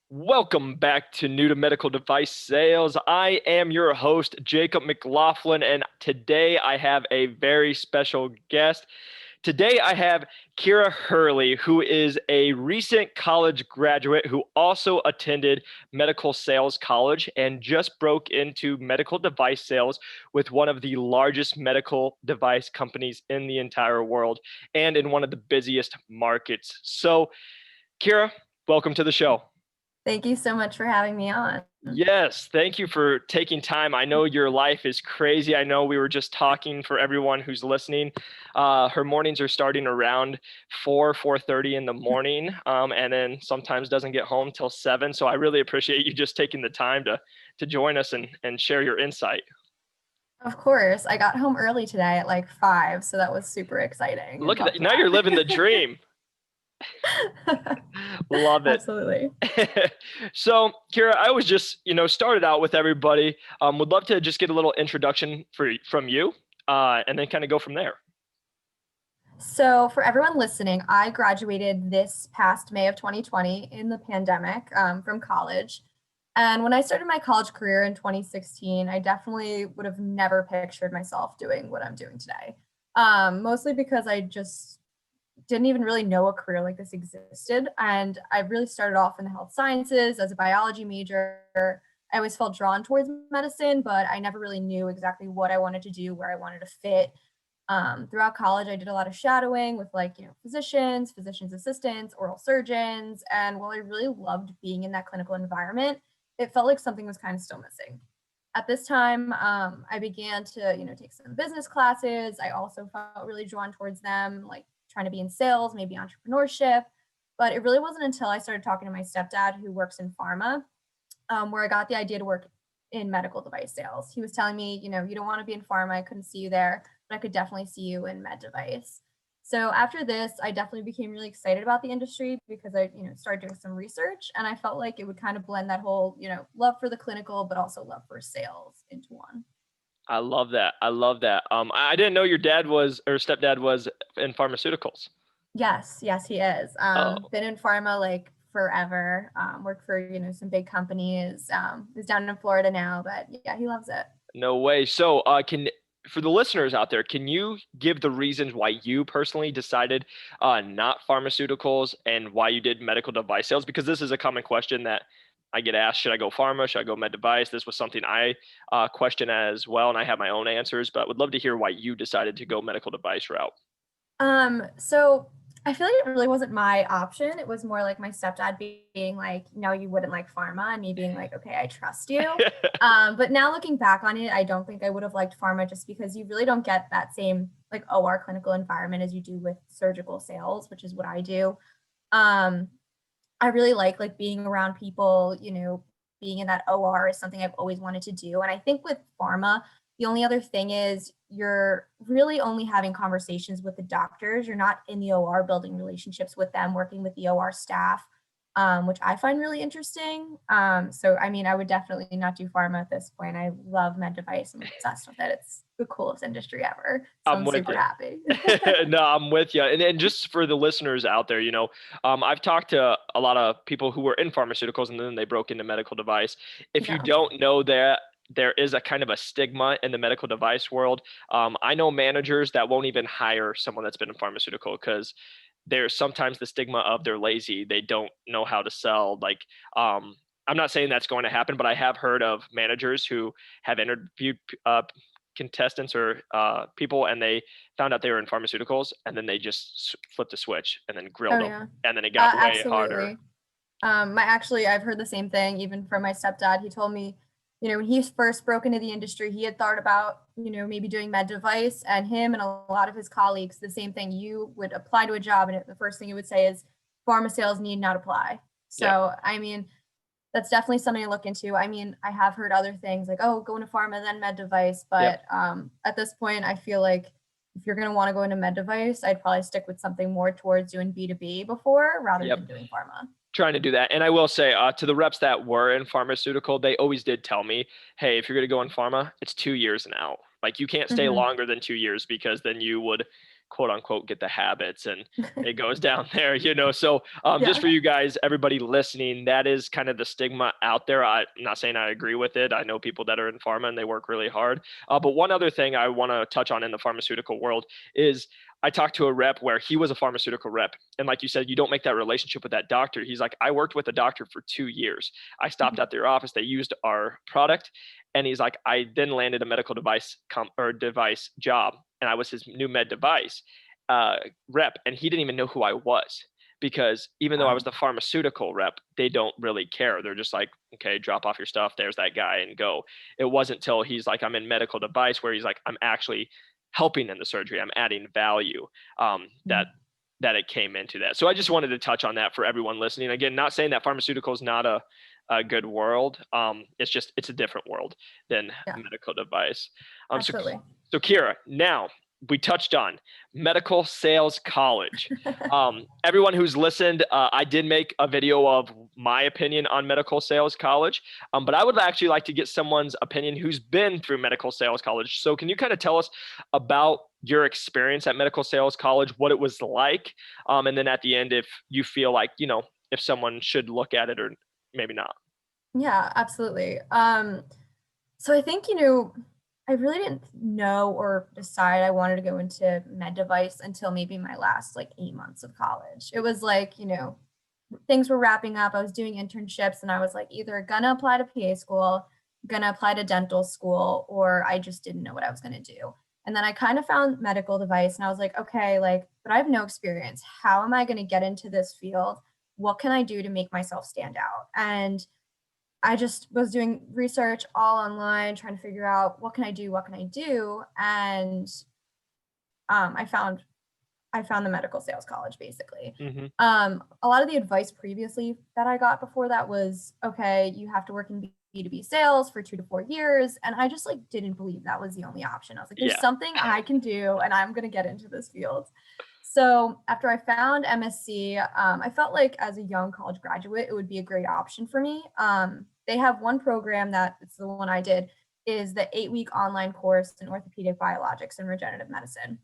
Welcome back to New to Medical Device Sales. I am your host, Jacob McLaughlin, and today I have a very special guest. Today I have Kiera Hurley, who is a recent college graduate who also attended medical sales college and just broke into medical device sales with one of the largest medical device companies in the entire world and in one of the busiest markets. So, Kiera, welcome to the show. Thank you so much for having me on. Yes, thank you for taking time. I know your life is crazy. I know we were just talking for everyone who's listening. Her mornings are starting around 4:30 in the morning, and then sometimes doesn't get home till 7. So I really appreciate you just taking the time to join us and share your insight. Of course, I got home early today at like 5, so that was super exciting. Look at that. Now you're living the dream. Love it. Absolutely. So, Kiera, I was just, started out with everybody. Would love to just get a little introduction from you, and then kind of go from there. So for everyone listening, I graduated this past May of 2020 in the pandemic from college. And when I started my college career in 2016, I definitely would have never pictured myself doing what I'm doing today. Mostly because I just didn't even really know a career like this existed. And I really started off in the health sciences as a biology major. I always felt drawn towards medicine, but I never really knew exactly what I wanted to do, where I wanted to fit. Throughout college, I did a lot of shadowing with physicians, physician's assistants, oral surgeons. And while I really loved being in that clinical environment, it felt like something was kind of still missing. At this time, I began to, take some business classes. I also felt really drawn towards them, like trying to be in sales, maybe entrepreneurship. But it really wasn't until I started talking to my stepdad, who works in pharma, where I got the idea to work in medical device sales. He was telling me, you don't want to be in pharma. I couldn't see you there, but I could definitely see you in med device. So after this, I definitely became really excited about the industry because I, started doing some research, and I felt like it would kind of blend that whole, love for the clinical, but also love for sales into one. I love that. I love that. I didn't know your stepdad was in pharmaceuticals. Yes, he is. Oh, Been in pharma like forever. Worked for, some big companies. Is down in Florida now, but yeah, he loves it. no way. So, for the listeners out there, can you give the reasons why you personally decided not pharmaceuticals and why you did medical device sales? Because this is a common question that I get asked: should I go pharma? Should I go med device? This was something I question as well, and I have my own answers. But would love to hear why you decided to go medical device route. So I feel like it really wasn't my option. It was more like my stepdad being like, no, you wouldn't like pharma, and me being like, okay, I trust you. But now looking back on it, I don't think I would have liked pharma just because you really don't get that same like OR clinical environment as you do with surgical sales, which is what I do. Um, I really like being around people, being in that OR is something I've always wanted to do. And I think with pharma, the only other thing is you're really only having conversations with the doctors. You're not in the OR building relationships with them, working with the OR staff, which I find really interesting. So, I mean, I would definitely not do pharma at this point. I love med device. I'm obsessed with it. It's the coolest industry ever. So I'm super happy. No, I'm with you. And just for the listeners out there, I've talked to a lot of people who were in pharmaceuticals and then they broke into medical device. If you don't know that, there is a kind of a stigma in the medical device world. I know managers that won't even hire someone that's been in pharmaceutical because there's sometimes the stigma of they're lazy. They don't know how to sell. I'm not saying that's going to happen, but I have heard of managers who have interviewed contestants or people, and they found out they were in pharmaceuticals, and then they just flipped a switch and then grilled them, and then it got way harder. I've heard the same thing, even from my stepdad. He told me, when he first broke into the industry, he had thought about, maybe doing med device, and him and a lot of his colleagues, the same thing. You would apply to a job, and the first thing it would say is pharma sales need not apply. So, I mean, that's definitely something to look into. I mean, I have heard other things like, oh, go into pharma, then med device. But at this point, I feel like if you're going to want to go into med device, I'd probably stick with something more towards doing B2B before rather than doing pharma. Trying to do that. And I will say to the reps that were in pharmaceutical, they always did tell me, hey, if you're going to go in pharma, it's 2 years and out. Like you can't stay longer than 2 years because then you would quote unquote get the habits, and it goes down there, So just Yeah. for you guys, everybody listening, that is kind of the stigma out there. I'm not saying I agree with it. I know people that are in pharma and they work really hard. But one other thing I want to touch on in the pharmaceutical world is I talked to a rep where he was a pharmaceutical rep. And like you said, you don't make that relationship with that doctor. He's like, I worked with a doctor for 2 years. I stopped at their office. They used our product. And he's like, I then landed a medical device device job. And I was his new med device rep. And he didn't even know who I was, because even though I was Wow. the pharmaceutical rep, they don't really care. They're just like, okay, drop off your stuff. There's that guy and go. It wasn't till he's like, I'm in medical device, where he's like, I'm actually helping in the surgery. I'm adding value. That Mm. that it came into that. So I just wanted to touch on that for everyone listening. Again, not saying that pharmaceutical is not a good world. It's just it's a different world than Yeah, medical device. So absolutely. so Kiera, now we touched on medical sales college. Everyone who's listened, I did make a video of my opinion on medical sales college, but I would actually like to get someone's opinion who's been through medical sales college. So can you kind of tell us about your experience at medical sales college, what it was like, and then at the end, if you feel like, if someone should look at it or maybe not. Yeah, absolutely. So I think, I really didn't know or decide I wanted to go into med device until maybe my last like 8 months of college. It was like, things were wrapping up. I was doing internships and I was like either gonna apply to PA school, gonna apply to dental school, or I just didn't know what I was gonna do. And then I kind of found medical device and I was like, okay, like, but I have no experience. How am I gonna get into this field? What can I do to make myself stand out? And I just was doing research all online, trying to figure out what can I do, what can I do, and I found the medical sales college basically. Hmm. A lot of the advice previously that I got before that was, okay, you have to work in B2B sales for 2 to 4 years, and I just like didn't believe that was the only option. I was like, there's Yeah. something I can do, and I'm gonna get into this field. So after I found MSc, I felt like as a young college graduate, it would be a great option for me. They have one program that it's the one I did is the 8-week online course in orthopedic biologics and regenerative medicine.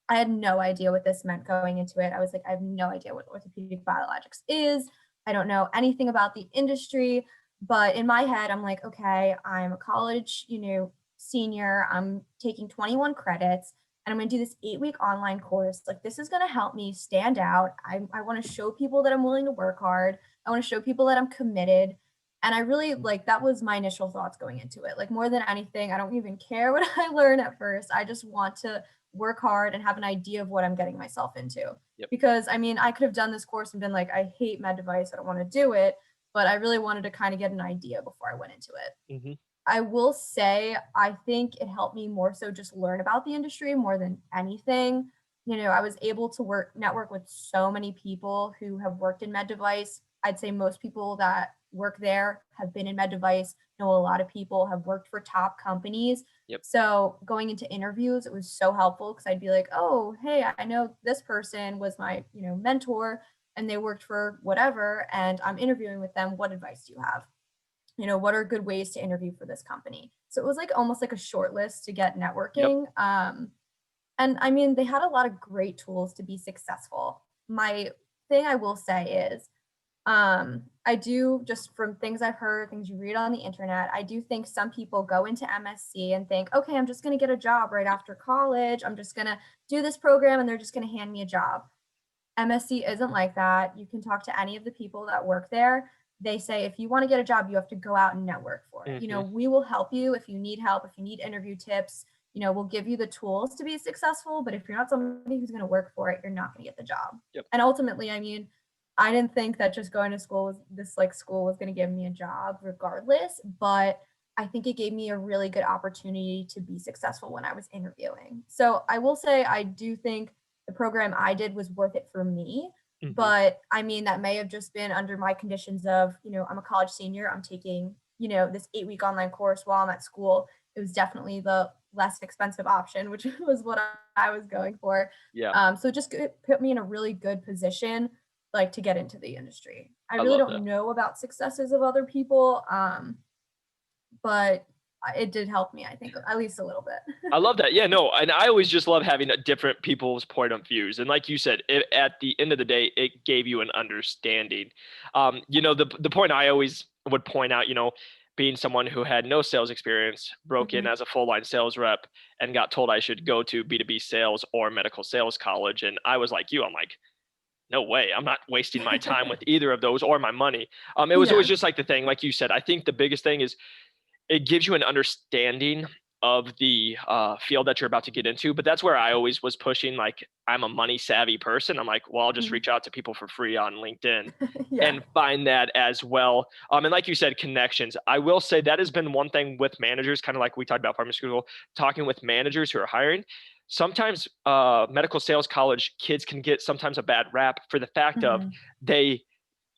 I had no idea what this meant going into it. I was like, I have no idea what orthopedic biologics is. I don't know anything about the industry. But in my head, I'm like, okay, I'm a college, senior. I'm taking 21 credits and I'm going to do this 8-week online course. Like, this is going to help me stand out. I want to show people that I'm willing to work hard. I want to show people that I'm committed. And I really like that was my initial thoughts going into it. Like, more than anything, I don't even care what I learn at first. I just want to work hard and have an idea of what I'm getting myself into. Yep. Because I mean, I could have done this course and been like, I hate med device, I don't want to do it. But I really wanted to kind of get an idea before I went into it. Hmm. I will say, I think it helped me more so just learn about the industry more than anything. I was able to network with so many people who have worked in med device. I'd say most people that work there have been in med device, know a lot of people, have worked for top companies. Yep. So going into interviews, it was so helpful because I'd be like, oh, hey, I know this person was my, mentor and they worked for whatever, and I'm interviewing with them. What advice do you have? What are good ways to interview for this company? So it was like almost like a short list to get Yep. networking. And I mean, they had a lot of great tools to be successful. My thing I will say is, I do, just from things I've heard, things you read on the internet, I do think some people go into MSc and think, okay, I'm just going to get a job right after college. I'm just going to do this program and they're just going to hand me a job. MSc isn't like that. You can talk to any of the people that work there. They say, if you want to get a job, you have to go out and network for it. Hmm. We will help you if you need help, if you need interview tips, we'll give you the tools to be successful. But if you're not somebody who's going to work for it, you're not going to get the job. Yep. And ultimately, I mean, I didn't think that just going to school was going to give me a job regardless, but I think it gave me a really good opportunity to be successful when I was interviewing. So I will say I do think the program I did was worth it for me. Hmm. But I mean, that may have just been under my conditions of, I'm a college senior, I'm taking, this 8-week online course while I'm at school. It was definitely the less expensive option, which was what I was going for. Yeah. So it just put me in a really good position, like, to get into the industry. I I really love that. don't know about successes of other people, but it did help me, I think, at least a little I bit. love that. Yeah, no, and I always just love having a different people's point of views. And like you said, at the end of the day, it gave you an understanding. The point I always would point out, being someone who had no sales experience, broke in Hmm. as a full line sales rep, and got told I should go to B2B sales or medical sales college. And I was like you, I'm like, no way, I'm not wasting my time with either of those or my money. It was always Yeah. just like the thing, like you said, I think the biggest thing is it gives you an understanding of the field that you're about to get into. But that's where I always was pushing. Like, I'm a money savvy person. I'm like, well, I'll just Hmm. reach out to people for free on LinkedIn Yeah. and find that as well. And like you said, connections. I will say that has been one thing with managers, kind of like we talked about pharmaceutical, talking with managers who are hiring. Sometimes medical sales college kids can get sometimes a bad rap for the fact of Hmm. they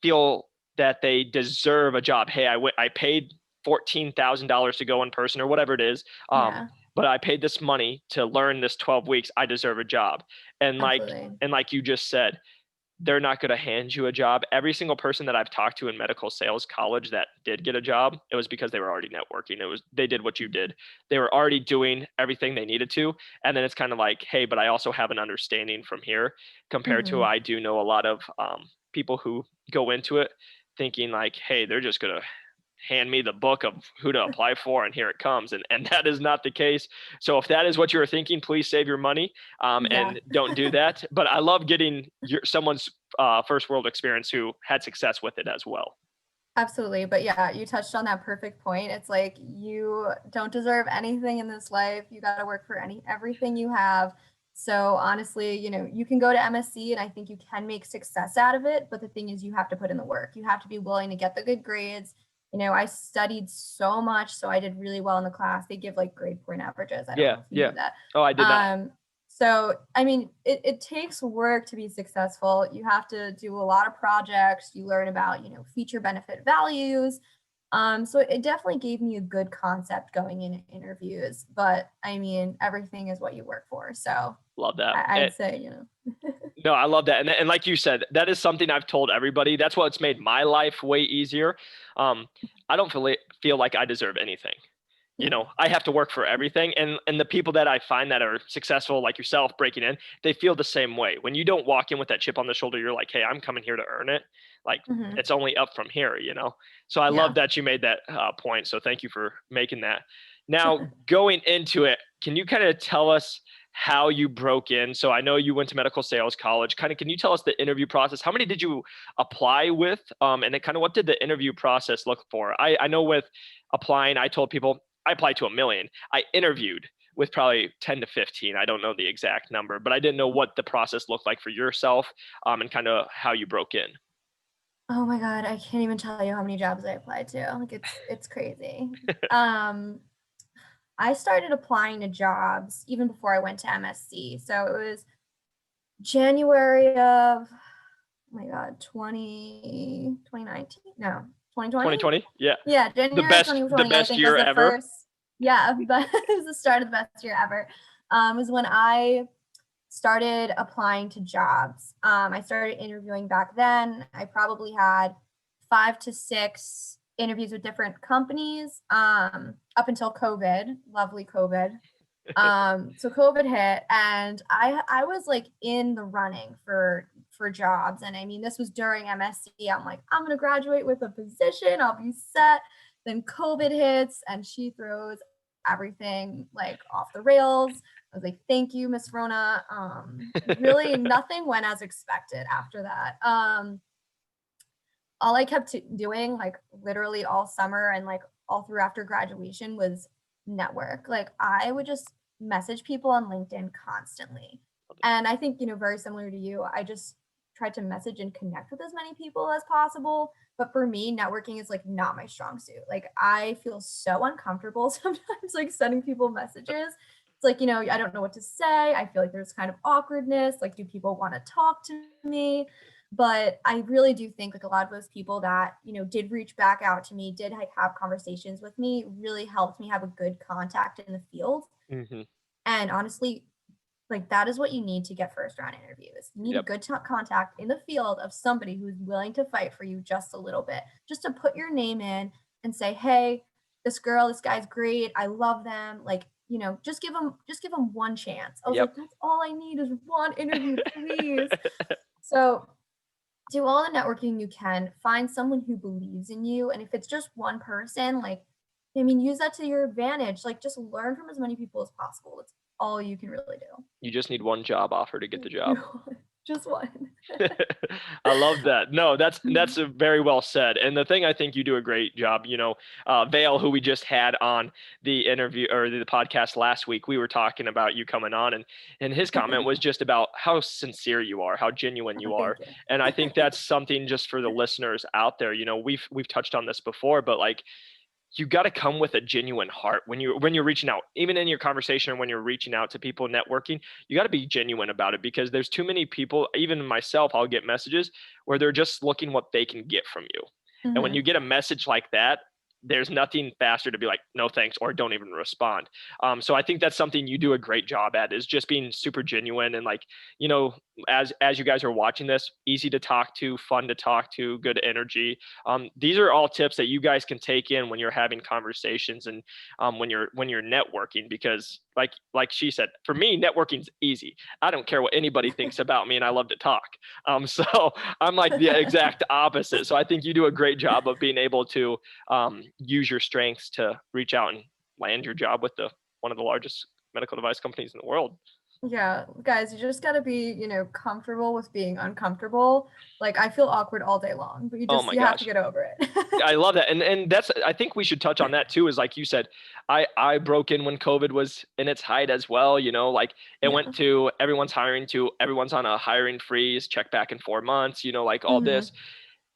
feel that they deserve a job. Hey, I paid $14,000 to go in person or whatever it is. Yeah, But I paid this money to learn this 12 weeks. I deserve a job. And like absolutely. and like you just said, they're not going to hand you a job. Every single person that I've talked to in medical sales college that did get a job, it was because they were already networking. They did what you did. They were already doing everything they needed to. And then it's kind of like, hey, but I also have an understanding from here compared to Hmm. I do know a lot of people who go into it thinking like, hey, they're just going to hand me the book of who to apply for and here it comes, and that is not the case. So if that is what you're thinking, please save your money, Yeah. and don't do that. But I love getting someone's first world experience who had success with it as well. Absolutely. But yeah, you touched on that perfect point. It's like you don't deserve anything in this life. You got to work for everything you have. So honestly, you can go to MSc and I think you can make success out of it, but the thing is you have to put in the work. You have to be willing to get the good grades. I studied so much, so I did really well in the class. They give like grade point averages. I don't Yeah, know if you yeah. knew that. Oh, I did not. So, I mean, it takes work to be successful. You have to do a lot of projects. You learn about, feature benefit values. So it definitely gave me a good concept going in interviews. But I mean, everything is what you work for. So Love that. I'd say, No, I love that. And like you said, that is something I've told everybody. That's what's made my life way easier. I don't feel like I deserve anything. yeah. I have to work for everything. And the people that I find that are successful, like yourself, breaking in, they feel the same way. When you don't walk in with that chip on the shoulder, you're like, hey, I'm coming here to earn it. Like, Hmm. it's only up from here. So I love Yeah. that you made that point. So thank you for making that. Now, going into it, can you kind of tell us how you broke in? So I know you went to medical sales college. Kind of, can you tell us the interview process? How many did you apply with? And then kind of what did the interview process look for? I know with applying, I told people I applied to a million. I interviewed with probably 10 to 15. I don't know the exact number, but I didn't know what the process looked like for yourself, and kind of how you broke in. Oh my God, I can't even tell you how many jobs I applied to. Like it's crazy. Um, I started applying to jobs even before I went to MSc. So it was January of, oh my God, 2019? No, 2020? 2020? Yeah. Yeah, The January best the 2020, I best think was year the ever. first, yeah, but it was the start of the best year ever. Was when I started applying to jobs. I started interviewing back then. I probably had 5 to 6 interviews with different companies up until COVID, lovely COVID. So COVID hit and I was like in the running for jobs. And I mean, this was during MSc. I'm like, I'm gonna graduate with a position, I'll be set. Then COVID hits and she throws everything like off the rails. I was like, thank you, Miss Rona. Really nothing went as expected after that. All I kept doing, like literally all summer and like all through after graduation, was network. Like I would just message people on LinkedIn constantly. And I think, very similar to you, I just tried to message and connect with as many people as possible. But for me, networking is like not my strong suit. Like I feel so uncomfortable sometimes, like sending people messages. It's like, I don't know what to say. I feel like there's kind of awkwardness. Like, do people want to talk to me? But I really do think like a lot of those people that, did reach back out to me, did like have conversations with me, really helped me have a good contact in the field. Hmm. And honestly, like that is what you need to get first round interviews. You need a Yep. good contact in the field of somebody who's willing to fight for you just a little bit, just to put your name in and say, hey, this girl, this guy's great. I love them. Like, just give them one chance. I was Yep. like, that's all I need is one interview, please. So do all the networking you can, find someone who believes in you. And if it's just one person, like, I mean, use that to your advantage. Like, just learn from as many people as possible. That's all you can really You just need one job offer to get the job. just one. I love that. No, that's a very well said. And the thing I think you do a great job, Vale, who we just had on the interview or the podcast last week, we were talking about you coming on, and his comment was just about how sincere you are, how genuine you Oh, are. thank you. And I think that's something just for the listeners out there. We've touched on this before, but like you got to come with a genuine heart when you're reaching out, even in your conversation, or when you're reaching out to people networking. You got to be genuine about it, because there's too many people, even myself, I'll get messages where they're just looking what they can get from you. And when Hmm. you get a message like that, there's nothing faster to be like, no thanks, or don't even respond. So I think that's something you do a great job at, is just being super genuine. And like, you know as you guys are watching this, easy to talk to, fun to talk to, good energy. These are all tips that you guys can take in when you're having conversations, and when you're networking, because like she said, for me, networking's easy. I don't care what anybody thinks about me, and I love to talk. So I'm like the exact opposite. So I think you do a great job of being able to use your strengths to reach out and land your job with the one of the largest medical device companies in the world. Yeah, guys, you just gotta be, comfortable with being uncomfortable. Like, I feel awkward all day long, but you Oh just my you have to gosh. get over it. I love that. And that's, I think we should touch on that too, is like you said, I broke in when COVID was in its height as well. Like it went Yeah. to everyone's hiring to everyone's on a hiring freeze, check back in 4 months, like all Hmm. this.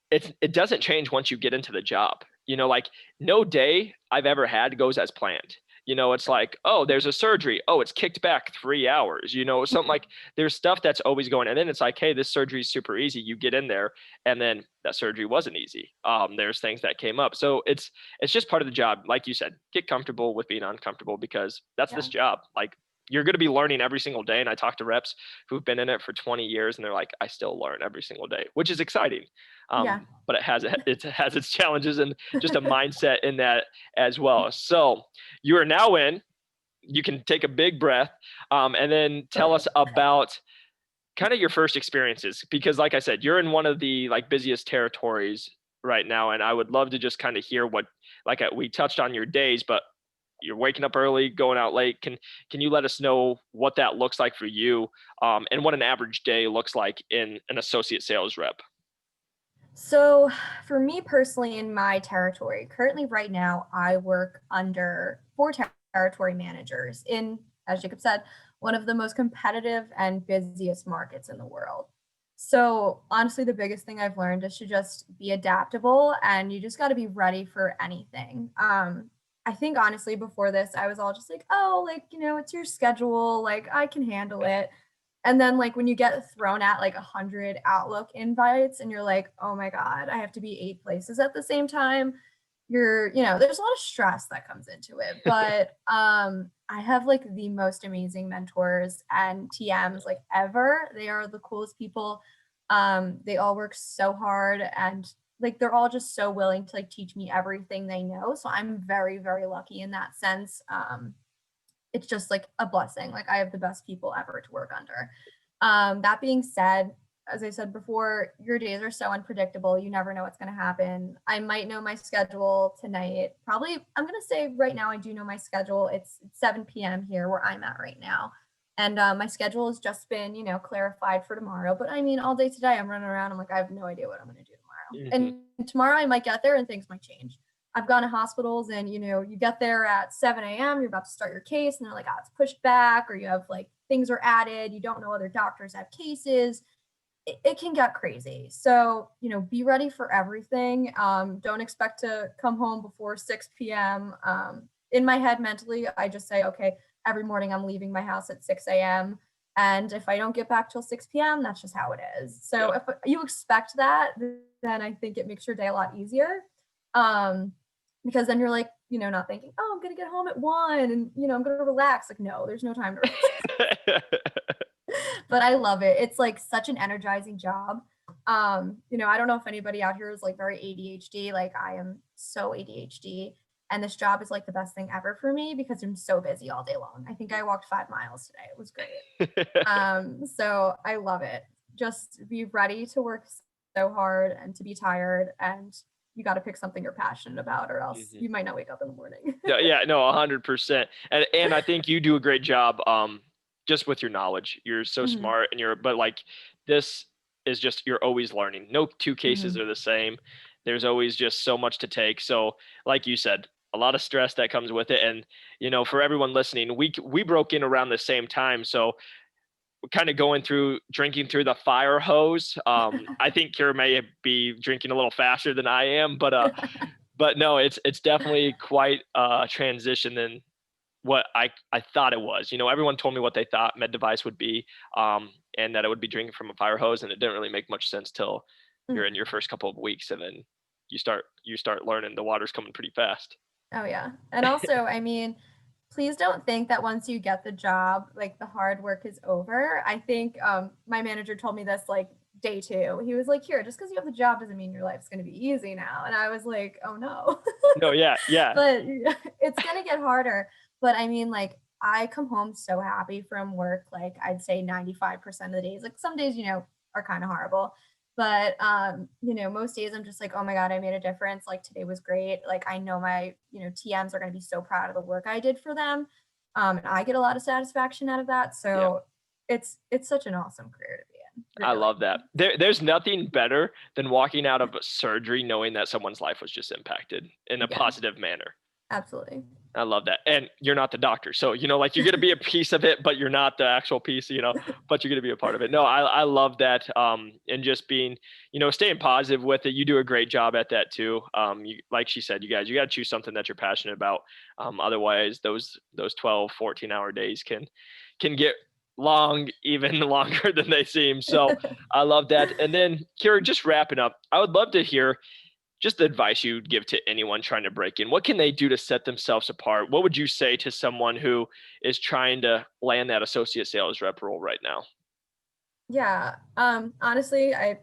It doesn't change once you get into the job. Like no day I've ever had goes as planned. It's like, oh, there's a surgery. Oh, it's kicked back 3 hours, something like, there's stuff that's always going. And then it's like, hey, this surgery is super easy. You get in there, and then that surgery wasn't easy. There's things that came up. So it's just part of the job. Like you said, get comfortable with being uncomfortable, because that's this Yeah. job. Like you're going to be learning every single day. And I talk to reps who've been in it for 20 years, and they're like, I still learn every single day, which is exciting. Yeah. But it has its challenges, and just a mindset in that as well. So you are now in. You can take a big breath, and then tell us about kind of your first experiences, because like I said, you're in one of the like busiest territories right now, and I would love to just kind of hear what, like we touched on your days, but you're waking up early, going out late. Can you let us know what that looks like for you, and what an average day looks like in an associate sales rep? So, for me personally, in my territory, currently right now, I work under four territory managers in, as Jacob said, one of the most competitive and busiest markets in the world. So, honestly, the biggest thing I've learned is to just be adaptable, and you just got to be ready for anything. I think honestly, before this, I was all just like, oh, like, it's your schedule, like, I can handle it. And then like when you get thrown at like 100 Outlook invites and you're like, oh my God, I have to be 8 places at the same time. There's a lot of stress that comes into it. But I have like the most amazing mentors and TMs like ever. They are the coolest people. They all work so hard, and like they're all just so willing to like teach me everything they know. So I'm very, very lucky in that sense. It's just like a blessing. Like I have the best people ever to work under. That being said, as I said before, your days are so unpredictable. You never know what's going to happen. I might know my schedule tonight. Probably, I'm going to say right now, I do know my schedule. It's 7 p.m. here where I'm at right now. And my schedule has just been, clarified for tomorrow. But I mean, all day today, I'm running around. I'm like, I have no idea what I'm going to do tomorrow. Hmm. And tomorrow I might get there and things might change. I've gone to hospitals and, you get there at 7 a.m., you're about to start your case and they're like, it's pushed back, or you have like things are added. You don't know other doctors have cases. It can get crazy. So, be ready for everything. Don't expect to come home before 6 p.m. In my head, mentally, I just say, okay, every morning I'm leaving my house at 6 a.m. And if I don't get back till 6 p.m., that's just how it is. So Yeah. if you expect that, then I think it makes your day a lot easier. Because then you're like, not thinking, oh, I'm going to get home at 1 and, I'm going to relax. Like, no, there's no time to relax. But I love it. It's like such an energizing job. I don't know if anybody out here is like very ADHD. Like I am so ADHD. And this job is like the best thing ever for me because I'm so busy all day long. I think I walked 5 miles today. It was great. So I love it. Just be ready to work so hard and to be tired, and you got to pick something you're passionate about, or else Mhm. you might not wake up in the morning. Yeah, no, 100%. And I think you do a great job, just with your knowledge. You're so Hmm. smart, but like this is just, you're always learning. No two cases Hmm. are the same. There's always just so much to take. So, like you said, a lot of stress that comes with it. And for everyone listening, we broke in around the same time. So we're kind of going through, drinking through the fire hose. I think Kiera may be drinking a little faster than I am, but no, it's definitely quite a transition than what I thought it was. Everyone told me what they thought med device would be, and that it would be drinking from a fire hose, and it didn't really make much sense till you're in your first couple of weeks, and then you start learning the water's coming pretty fast. Oh yeah. And also, I mean, please don't think that once you get the job, like the hard work is over. I think my manager told me this like day two. He was like, "Here, just because you have the job doesn't mean your life's going to be easy now." And I was like, "Oh no." No, yeah, yeah, But it's going to get harder. But I mean, like I come home so happy from work, like I'd say 95% of the days. Like some days, are kind of horrible. But most days I'm just like, oh my God, I made a difference. Like today was great. Like I know my, TMs are gonna be so proud of the work I did for them. And I get a lot of satisfaction out of that. yeah. So it's such an awesome career to be in. I Really. love that. There's nothing better than walking out of a surgery knowing that someone's life was just impacted in a Yeah, positive manner. absolutely. I love that. And you're not the doctor. So, like you're going to be a piece of it, but you're not the actual piece, but you're going to be a part of it. No, I love that. And just being, staying positive with it. You do a great job at that too. Like she said, you got to choose something that you're passionate about. Otherwise those 12, 14-hour days can get long, even longer than they seem. So I love that. And then Kiera, just wrapping up, I would love to hear just the advice you'd give to anyone trying to break in. What can they do to set themselves apart? What would you say to someone who is trying to land that associate sales rep role right now? Yeah. Honestly, I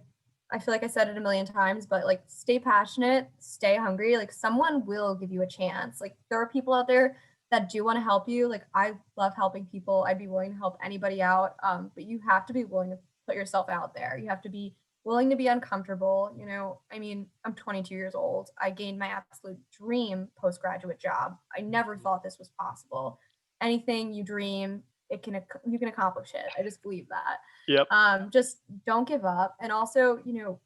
feel like I said it a million times, but like stay passionate, stay hungry. Like someone will give you a chance. Like there are people out there that do want to help you. Like I love helping people. I'd be willing to help anybody out. But you have to be willing to put yourself out there. You have to be willing to be uncomfortable. I mean, I'm 22 years old. I gained my absolute dream postgraduate job. I never thought this was possible. Anything you dream, you can accomplish it. I just believe that. Yep. Just don't give up. And also, you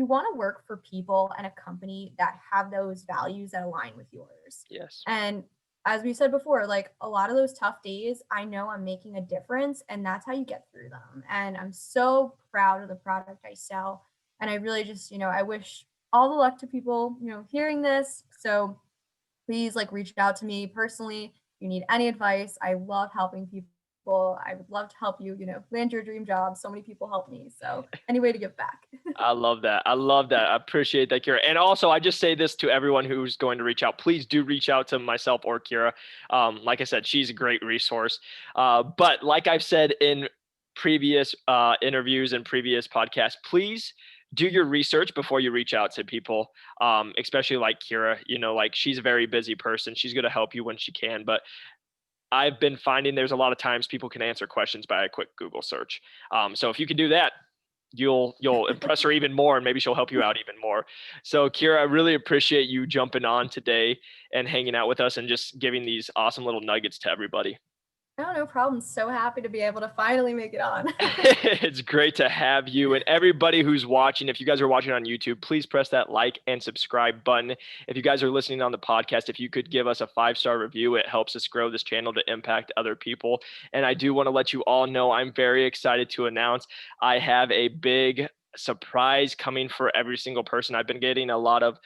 want to work for people and a company that have those values that align with yours. Yes. And as we said before, like a lot of those tough days, I know I'm making a difference, and that's how you get through them. And I'm so proud of the product I sell. And I really just, I wish all the luck to people, hearing this. So please like reach out to me personally. If you need any advice, I love helping people. I would love to help you, land your dream job. So many people help me. So any way to give back. I love that. I love that. I appreciate that, Kiera. And also, I just say this to everyone who's going to reach out. Please do reach out to myself or Kiera. Like I said, she's a great resource. But like I've said in previous interviews and previous podcasts, please do your research before you reach out to people, especially like Kiera. Like she's a very busy person. She's going to help you when she can. But I've been finding there's a lot of times people can answer questions by a quick Google search. So if you can do that, you'll impress her even more, and maybe she'll help you out even more. So Kiera, I really appreciate you jumping on today and hanging out with us and just giving these awesome little nuggets to everybody. Oh, no problem. So happy to be able to finally make it on. It's great to have you, and everybody who's watching. If you guys are watching on YouTube, please press that like and subscribe button. If you guys are listening on the podcast, if you could give us a 5-star review, it helps us grow this channel to impact other people. And I do want to let you all know I'm very excited to announce I have a big surprise coming for every single person. I've been getting a lot of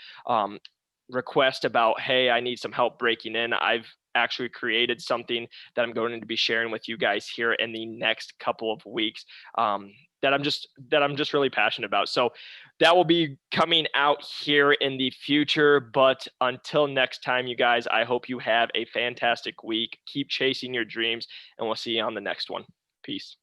request about, hey, I need some help breaking in. I've actually created something that I'm going to be sharing with you guys here in the next couple of weeks, that I'm just really passionate about. So that will be coming out here in the future. But until next time, you guys, I hope you have a fantastic week. Keep chasing your dreams, and we'll see you on the next one. Peace.